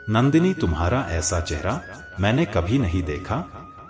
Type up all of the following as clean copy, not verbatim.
नंदिनी, तुम्हारा ऐसा चेहरा मैंने कभी नहीं देखा।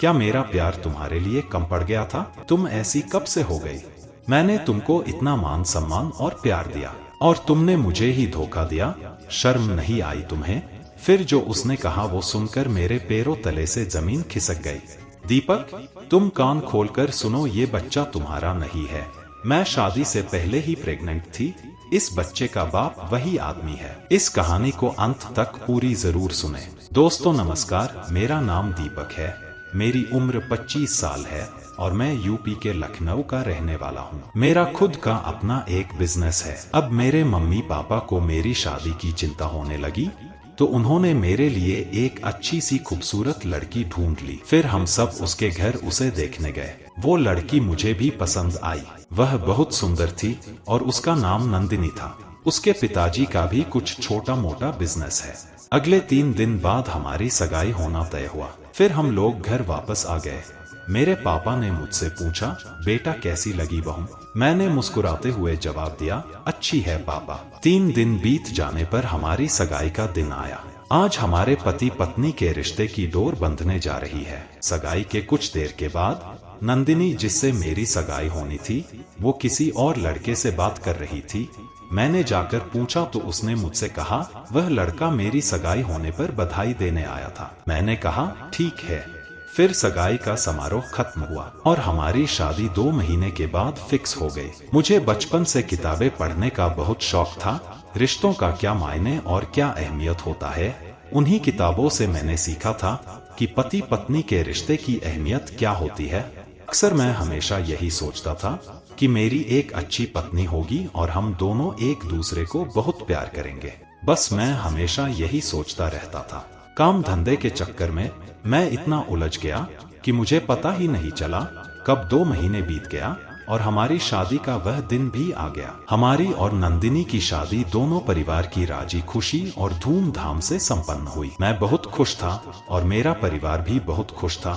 क्या मेरा प्यार तुम्हारे लिए कम पड़ गया था? तुम ऐसी कब से हो गई? मैंने तुमको इतना मान सम्मान और प्यार दिया और तुमने मुझे ही धोखा दिया। शर्म नहीं आई तुम्हें? फिर जो उसने कहा वो सुनकर मेरे पैरों तले से जमीन खिसक गई। दीपक, तुम कान खोलकर सुनो, ये बच्चा तुम्हारा नहीं है। मैं शादी से पहले ही प्रेग्नेंट थी। इस बच्चे का बाप वही आदमी है। इस कहानी को अंत तक पूरी जरूर सुने। दोस्तों नमस्कार, मेरा नाम दीपक है। मेरी उम्र 25 साल है और मैं यूपी के लखनऊ का रहने वाला हूँ। मेरा खुद का अपना एक बिजनेस है। अब मेरे मम्मी पापा को मेरी शादी की चिंता होने लगी तो उन्होंने मेरे लिए एक अच्छी सी खूबसूरत लड़की ढूंढ ली। फिर हम सब उसके घर उसे देखने गए। वो लड़की मुझे भी पसंद आई। वह बहुत सुंदर थी और उसका नाम नंदिनी था। उसके पिताजी का भी कुछ छोटा मोटा बिजनेस है। अगले 3 दिन बाद हमारी सगाई होना तय हुआ। फिर हम लोग घर वापस आ गए। मेरे पापा ने मुझसे पूछा, बेटा कैसी लगी बहू? मैंने मुस्कुराते हुए जवाब दिया, अच्छी है पापा। 3 दिन बीत जाने पर हमारी सगाई का दिन आया। आज हमारे पति पत्नी के रिश्ते की डोर बंधने जा रही है। सगाई के कुछ देर के बाद नंदिनी, जिससे मेरी सगाई होनी थी, वो किसी और लड़के से बात कर रही थी। मैंने जाकर पूछा तो उसने मुझसे कहा, वह लड़का मेरी सगाई होने पर बधाई देने आया था। मैंने कहा, ठीक है। फिर सगाई का समारोह खत्म हुआ और हमारी शादी 2 महीने के बाद फिक्स हो गई। मुझे बचपन से किताबें पढ़ने का बहुत शौक था। रिश्तों का क्या मायने और क्या अहमियत होता है, उन्हीं किताबों से मैंने सीखा था कि पति पत्नी के रिश्ते की अहमियत क्या होती है। अक्सर मैं हमेशा यही सोचता था कि मेरी एक अच्छी पत्नी होगी और हम दोनों एक दूसरे को बहुत प्यार करेंगे। बस मैं हमेशा यही सोचता रहता था। काम धंधे के चक्कर में मैं इतना उलझ गया कि मुझे पता ही नहीं चला कब 2 महीने बीत गया और हमारी शादी का वह दिन भी आ गया। हमारी और नंदिनी की शादी दोनों परिवार की राजी खुशी और धूमधाम से संपन्न हुई। मैं बहुत खुश था और मेरा परिवार भी बहुत खुश था,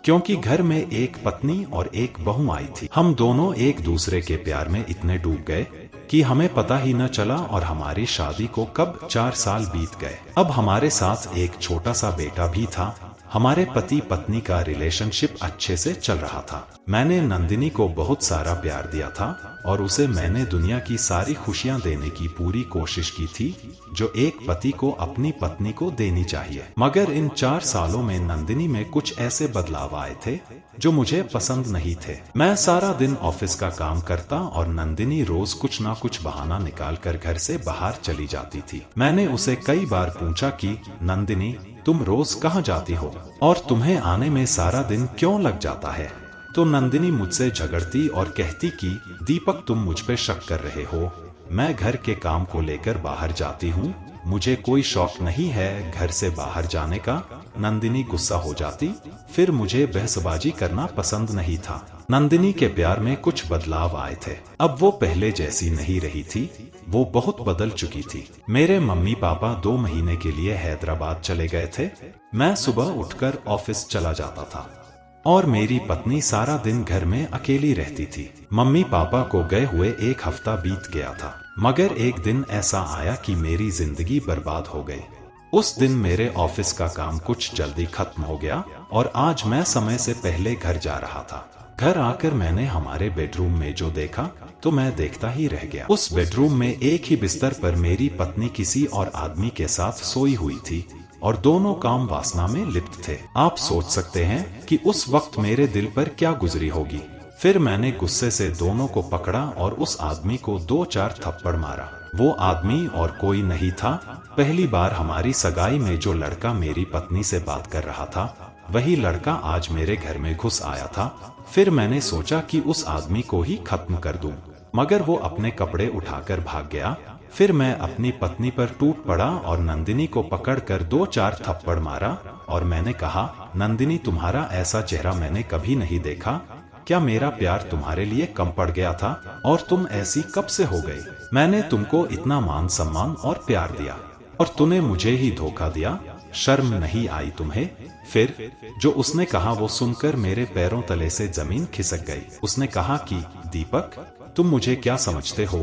क्योंकि घर में एक पत्नी और एक बहू आई थी। हम दोनों एक दूसरे के प्यार में इतने डूब गए कि हमें पता ही न चला और हमारी शादी को कब 4 साल बीत गए। अब हमारे साथ एक छोटा सा बेटा भी था। हमारे पति पत्नी का रिलेशनशिप अच्छे से चल रहा था। मैंने नंदिनी को बहुत सारा प्यार दिया था और उसे मैंने दुनिया की सारी खुशियां देने की पूरी कोशिश की थी जो एक पति को अपनी पत्नी को देनी चाहिए। मगर इन 4 सालों में नंदिनी में कुछ ऐसे बदलाव आए थे जो मुझे पसंद नहीं थे। मैं सारा दिन ऑफिस का काम करता और नंदिनी रोज कुछ ना कुछ बहाना निकाल कर घर से बाहर चली जाती थी। मैंने उसे कई बार पूछा कि नंदिनी, तुम रोज कहाँ जाती हो और तुम्हें आने में सारा दिन क्यों लग जाता है? तो नंदिनी मुझसे झगड़ती और कहती कि दीपक, तुम मुझ पे शक कर रहे हो। मैं घर के काम को लेकर बाहर जाती हूँ, मुझे कोई शौक नहीं है घर से बाहर जाने का। नंदिनी गुस्सा हो जाती। फिर मुझे बहसबाजी करना पसंद नहीं था। नंदिनी के प्यार में कुछ बदलाव आए थे। अब वो पहले जैसी नहीं रही थी, वो बहुत बदल चुकी थी। मेरे मम्मी पापा 2 महीने के लिए हैदराबाद चले गए थे। मैं सुबह उठकर ऑफिस चला जाता था और मेरी पत्नी सारा दिन घर में अकेली रहती थी। मम्मी पापा को गए हुए 1 हफ्ता बीत गया था, मगर एक दिन ऐसा आया कि मेरी जिंदगी बर्बाद हो गई। उस दिन मेरे ऑफिस का काम कुछ जल्दी खत्म हो गया और आज मैं समय से पहले घर जा रहा था। घर आकर मैंने हमारे बेडरूम में जो देखा तो मैं देखता ही रह गया। उस बेडरूम में एक ही बिस्तर पर मेरी पत्नी किसी और आदमी के साथ सोई हुई थी और दोनों काम वासना में लिप्त थे। आप सोच सकते हैं कि उस वक्त मेरे दिल पर क्या गुजरी होगी। फिर मैंने गुस्से से दोनों को पकड़ा और उस आदमी को 2-4 थप्पड़ मारा। वो आदमी और कोई नहीं था, पहली बार हमारी सगाई में जो लड़का मेरी पत्नी से बात कर रहा था, वही लड़का आज मेरे घर में घुस आया था। फिर मैंने सोचा कि उस आदमी को ही खत्म कर दूं, मगर वो अपने कपड़े उठाकर भाग गया। फिर मैं अपनी पत्नी पर टूट पड़ा और नंदिनी को पकड़कर 2-4 थप्पड़ मारा और मैंने कहा, नंदिनी, तुम्हारा ऐसा चेहरा मैंने कभी नहीं देखा। क्या मेरा प्यार तुम्हारे लिए कम पड़ गया था और तुम ऐसी कब से हो गई? मैंने तुमको इतना मान सम्मान और प्यार दिया और तूने मुझे ही धोखा दिया। शर्म नहीं आई तुम्हें? फिर जो उसने कहा वो सुनकर मेरे पैरों तले से जमीन खिसक गई। उसने कहा कि दीपक, तुम मुझे क्या समझते हो?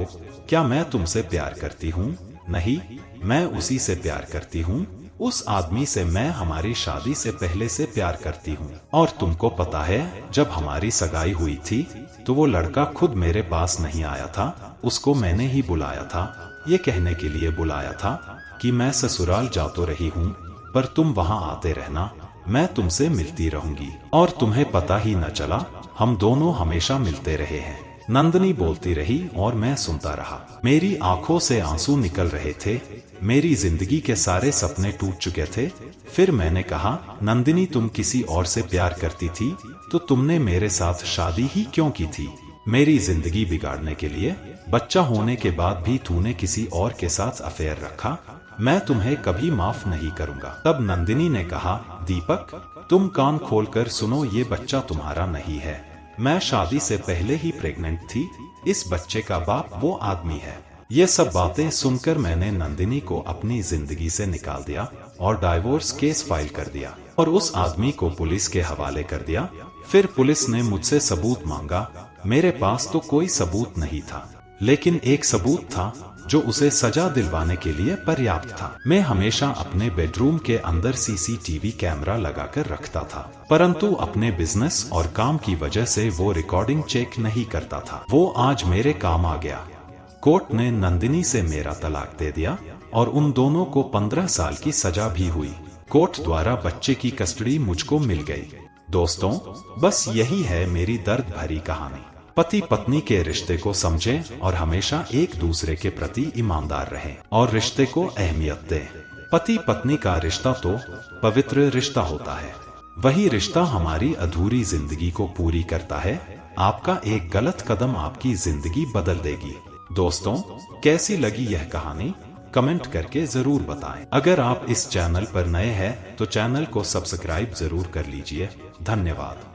क्या मैं तुमसे प्यार करती हूँ? नहीं, मैं उसी से प्यार करती हूँ उस आदमी से मैं हमारी शादी से पहले से प्यार करती हूँ। और तुमको पता है, जब हमारी सगाई हुई थी तो वो लड़का खुद मेरे पास नहीं आया था, उसको मैंने ही बुलाया था। ये कहने के लिए बुलाया था कि मैं ससुराल जा तो रही हूँ, पर तुम वहाँ आते रहना, मैं तुमसे मिलती रहूंगी। और तुम्हें पता ही न चला, हम दोनों हमेशा मिलते रहे हैं। नंदिनी बोलती रही और मैं सुनता रहा। मेरी आंखों से आंसू निकल रहे थे, मेरी जिंदगी के सारे सपने टूट चुके थे। फिर मैंने कहा, नंदिनी तुम किसी और से प्यार करती थी तो तुमने मेरे साथ शादी ही क्यों की थी? मेरी जिंदगी बिगाड़ने के लिए? बच्चा होने के बाद भी तूने किसी और के साथ अफेयर रखा, मैं तुम्हें कभी माफ नहीं करूंगा। तब नंदिनी ने कहा, दीपक तुम कान खोलकर सुनो, ये बच्चा तुम्हारा नहीं है। मैं शादी से पहले ही प्रेग्नेंट थी, इस बच्चे का बाप वो आदमी है। ये सब बातें सुनकर मैंने नंदिनी को अपनी जिंदगी से निकाल दिया और डाइवोर्स केस फाइल कर दिया और उस आदमी को पुलिस के हवाले कर दिया। फिर पुलिस ने मुझसे सबूत मांगा, मेरे पास तो कोई सबूत नहीं था, लेकिन एक सबूत था जो उसे सजा दिलवाने के लिए पर्याप्त था। मैं हमेशा अपने बेडरूम के अंदर सीसीटीवी कैमरा लगाकर रखता था, परंतु अपने बिजनेस और काम की वजह से वो रिकॉर्डिंग चेक नहीं करता था। वो आज मेरे काम आ गया। कोर्ट ने नंदिनी से मेरा तलाक दे दिया और उन दोनों को 15 साल की सजा भी हुई। कोर्ट द्वारा बच्चे की कस्टडी मुझको मिल गई। दोस्तों, बस यही है मेरी दर्द भरी कहानी। पति पत्नी के रिश्ते को समझें और हमेशा एक दूसरे के प्रति ईमानदार रहें और रिश्ते को अहमियत दें। पति पत्नी का रिश्ता तो पवित्र रिश्ता होता है, वही रिश्ता हमारी अधूरी जिंदगी को पूरी करता है। आपका एक गलत कदम आपकी जिंदगी बदल देगी। दोस्तों, कैसी लगी यह कहानी? कमेंट करके जरूर बताएं। अगर आप इस चैनल पर नए हैं तो चैनल को सब्सक्राइब जरूर कर लीजिए। धन्यवाद।